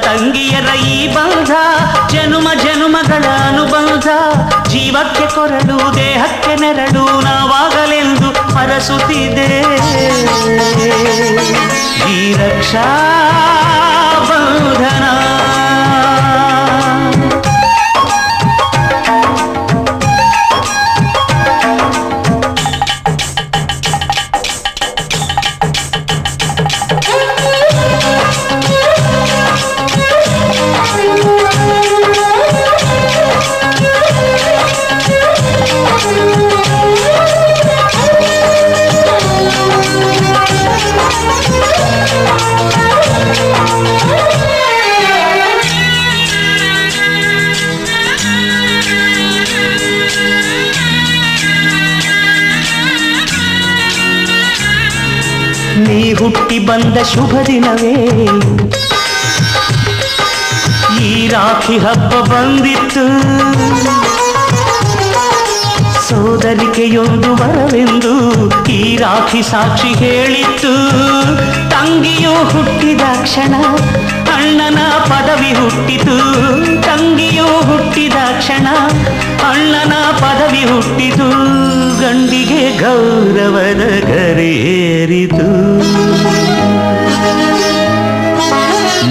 ತಂಗಿಯರ ಈ ಬಂಧ ಜನುಮ ಜನುಮಗಳ ಅನುಬಂಧ ಜೀವಕ್ಕೆ ಕೊರಳು ದೇಹಕ್ಕೆ ನೆರಳು ನಾವಾಗಲೆಂದು ಹರಸುತ್ತಿದೆ ಈ ರಕ್ಷಾ ಬಂಧನ. ನೀ ಹುಟ್ಟಿ ಬಂದ ಶುಭ ದಿನವೇ ಈ ರಾಖಿ ಹಬ್ಬ ಬಂದಿತ್ತು ಸೋದರಿಕೆಯೊಂದು ವರವೆಂದು ಈ ರಾಖಿ ಸಾಕ್ಷಿ ಹೇಳಿತ್ತು. ತಂಗಿಯು ಹುಟ್ಟಿದ ಕ್ಷಣ ಅಣ್ಣನ ಪದವಿ ಹುಟ್ಟಿತು ತಂಗಿಯು ಹುಟ್ಟಿದ ಕ್ಷಣ ಅಣ್ಣನ ಪದವಿ ಹುಟ್ಟಿತು ಗಂಡಿಗೆ ಗೌರವದ ಗರಿಯೇರಿತು.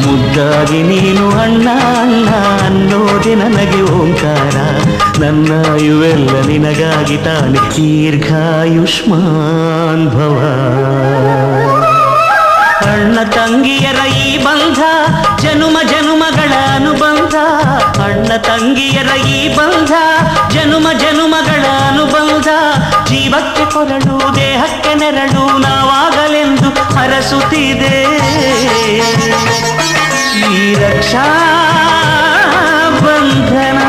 ಮುದ್ದಾಗಿ ನೀನು ಅಣ್ಣ ಅಣ್ಣ ಅನ್ನೋದೆ ನನಗೆ ಓಂಕಾರ ನನ್ನ ಇವೆಲ್ಲ ನಿನಗಾಗಿ ತಾನೆ ದೀರ್ಘಾಯುಷ್ಮಾನ್ ಭವ. ಅಣ್ಣ ತಂಗಿಯರ ಈ ಬಂಧ ಜನುಮ ಜನುಮಗಳ ಅನುಬಂಧ ಅಣ್ಣ ತಂಗಿಯರ ಈ ಬಂಧ ಜನುಮ ಜನುಮಗಳ ಅನುಬಂಧ ಜೀವಕ್ಕೆ ಕೊರಳು ದೇಹಕ್ಕೆ ನೆರಳು ನಾವಾಗಲೆಂದು ಹರಸುತ್ತಿದೆ ಈ ರಕ್ಷಾ ಬಂಧನ.